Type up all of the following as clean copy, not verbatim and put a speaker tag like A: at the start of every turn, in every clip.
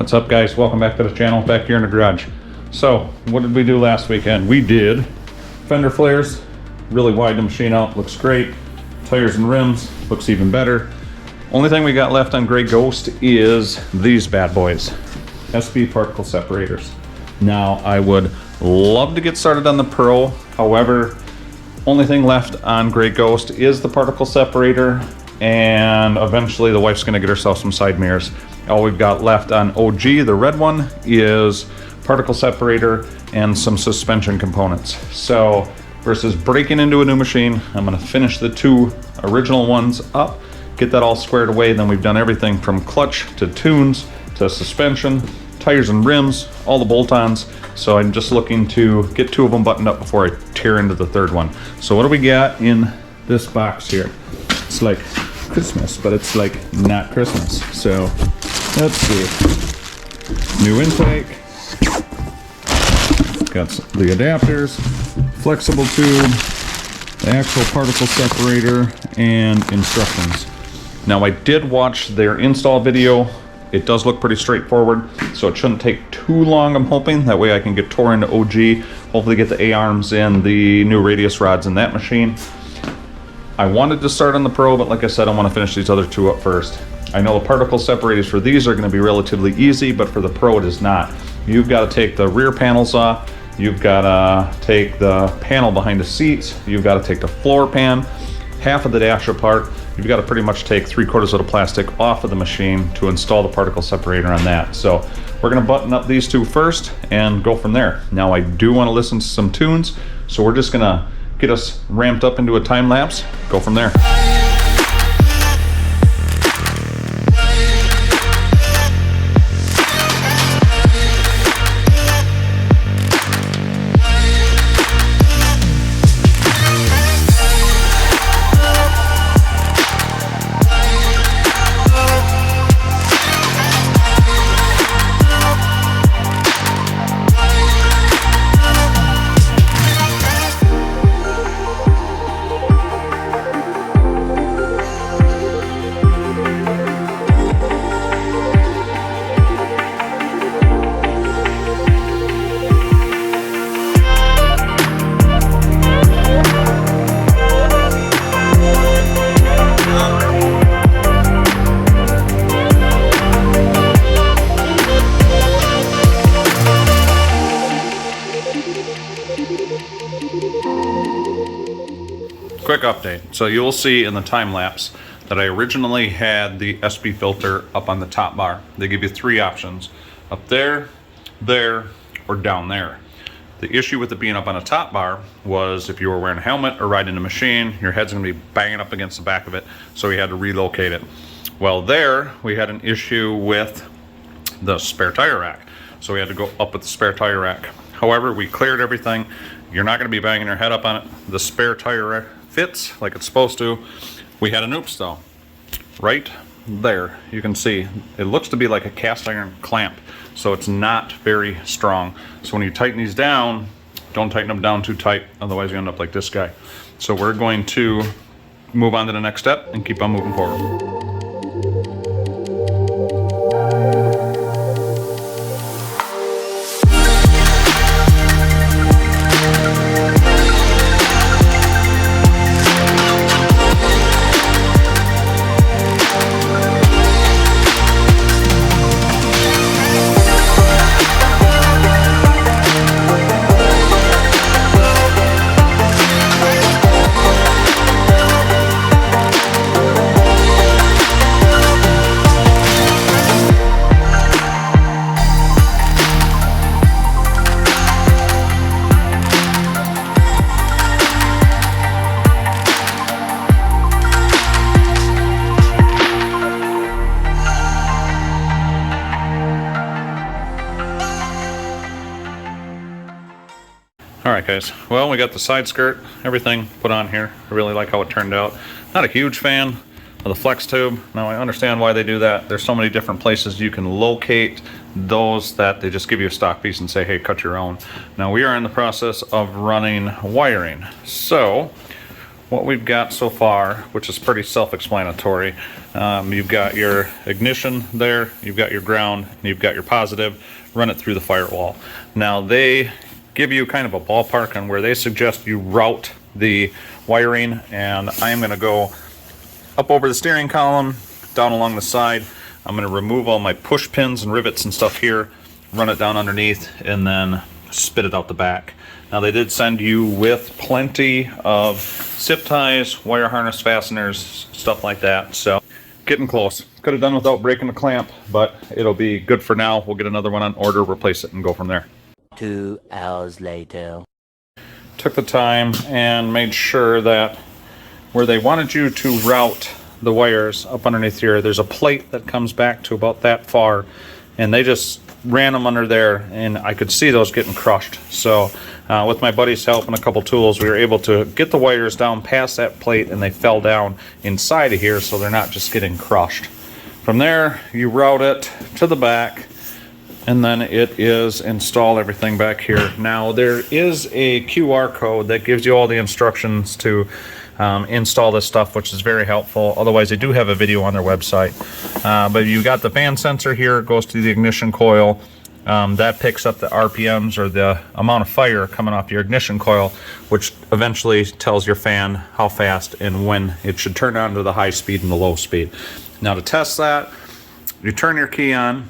A: What's up, guys? Welcome back to the channel, back here in the garage. So what did we do last weekend? We did fender flares, really wide the machine out, looks great. Tires and rims, looks even better. Only thing we got left on Gray Ghost is these bad boys, SB Particle Separators. Now I would love to get started on the Pro, however, only thing left on Gray Ghost is the particle separator, and eventually the wife's gonna get herself some side mirrors. All we've got left on OG, the red one, is particle separator and some suspension components. So versus breaking into a new machine, I'm gonna finish the two original ones up, get that all squared away. Then we've done everything from clutch to tunes to suspension, tires and rims, all the bolt-ons. So I'm just looking to get two of them buttoned up before I tear into the third one. So what do we got in this box here? It's like Christmas, but it's like not Christmas. So let's see. New intake. Got the adapters, flexible tube, the actual particle separator, and instructions. Now I did watch their install video. It does look pretty straightforward, so it shouldn't take too long, I'm hoping. That way I can get tore into OG, hopefully get the A-arms in, the new radius rods in that machine. I wanted to start on the Pro, but like I said, I want to finish these other two up first. I know the particle separators for these are going to be relatively easy, but for the Pro it is not. You've got to take the rear panels off, you've got to take the panel behind the seats, you've got to take the floor pan, half of the dash apart. You've got to pretty much take 3/4 of the plastic off of the machine to install the particle separator on that. So we're going to button up these two first and go from there. Now I do want to listen to some tunes, so we're just going to get us ramped up into a time lapse, go from there. Quick update. So you'll see in the time lapse that I originally had the SB filter up on the top bar. They give you three options: up there, there, or down there. The issue with it being up on a top bar was if you were wearing a helmet or riding a machine, your head's gonna be banging up against the back of it, so we had to relocate it. Well, there we had an issue with the spare tire rack, so we had to go up with the spare tire rack. However, we cleared everything. You're not gonna be banging your head up on it. The spare tire rack fits like it's supposed to. We had an oops though. Right there, you can see it looks to be like a cast iron clamp, so it's not very strong. So when you tighten these down, don't tighten them down too tight, otherwise you end up like this guy. So we're going to move on to the next step and keep on moving forward. Alright guys, well, we got the side skirt, everything put on here. I really like how it turned out. Not a huge fan of the flex tube. Now I understand why they do that. There's so many different places you can locate those that they just give you a stock piece and say, hey, cut your own. Now we are in the process of running wiring. So what we've got so far, which is pretty self-explanatory, you've got your ignition there, you've got your ground, and you've got your positive. Run it through the firewall. Now they give you kind of a ballpark on where they suggest you route the wiring, and I'm going to go up over the steering column, down along the side. I'm going to remove all my push pins and rivets and stuff here, run it down underneath, and then spit it out the back. Now they did send you with plenty of zip ties, wire harness fasteners, stuff like that. So getting close. Could have done without breaking the clamp, but it'll be good for now. We'll get another one on order, replace it, and go from there.
B: 2 hours later.
A: Took the time and made sure that where they wanted you to route the wires up underneath here, there's a plate that comes back to about that far, and they just ran them under there, and I could see those getting crushed. So with my buddy's help and a couple tools, we were able to get the wires down past that plate, and they fell down inside of here, so they're not just getting crushed. From there, you route it to the back, and then it is install everything back here. Now there is a QR code that gives you all the instructions to install this stuff, which is very helpful. Otherwise, they do have a video on their website. But you got the fan sensor here, it goes to the ignition coil. That picks up the RPMs, or the amount of fire coming off your ignition coil, which eventually tells your fan how fast and when it should turn on to the high speed and the low speed. Now to test that, you turn your key on.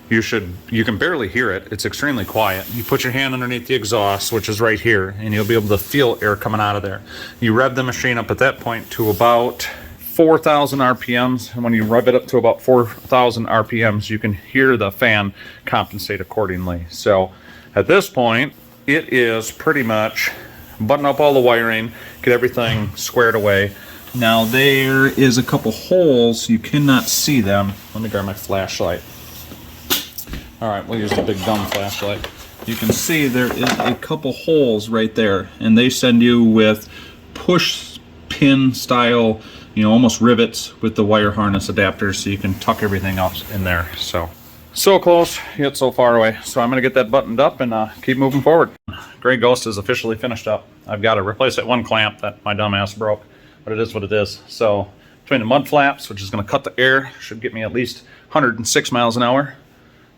A: You can barely hear it. It's extremely quiet. You put your hand underneath the exhaust, which is right here, and you'll be able to feel air coming out of there. You rev the machine up at that point to about 4,000 RPMs, and when you rev it up to about 4,000 RPMs, you can hear the fan compensate accordingly. So at this point, it is pretty much button up all the wiring, get everything squared away. Now there is a couple holes, you cannot see them. Let me grab my flashlight. Alright, we'll use the big dumb flashlight. You can see there is a couple holes right there, and they send you with push pin style, almost rivets with the wire harness adapters, so you can tuck everything else in there. So close, yet so far away. So I'm going to get that buttoned up and keep moving forward. Gray Ghost is officially finished up. I've got to replace that one clamp that my dumbass broke, but it is what it is. So between the mud flaps, which is going to cut the air, should get me at least 106 miles an hour.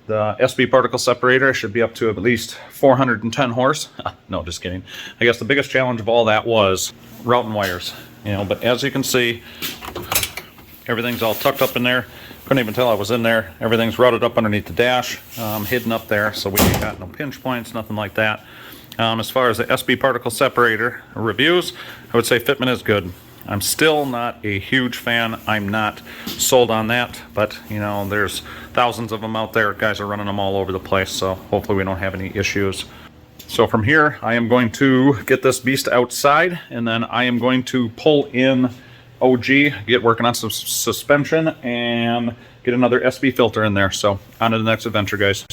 A: The SB Particle Separator should be up to at least 410 horse. No, just kidding. I guess the biggest challenge of all that was routing wires. But as you can see, everything's all tucked up in there. Couldn't even tell I was in there. Everything's routed up underneath the dash, hidden up there, so we ain't got no pinch points, nothing like that. As far as the SB Particle Separator reviews, I would say fitment is good. I'm still not a huge fan. I'm not sold on that, but there's thousands of them out there. Guys are running them all over the place, so hopefully we don't have any issues. So from here, I am going to get this beast outside, and then I am going to pull in OG, get working on some suspension, and get another SB filter in there. So on to the next adventure, guys.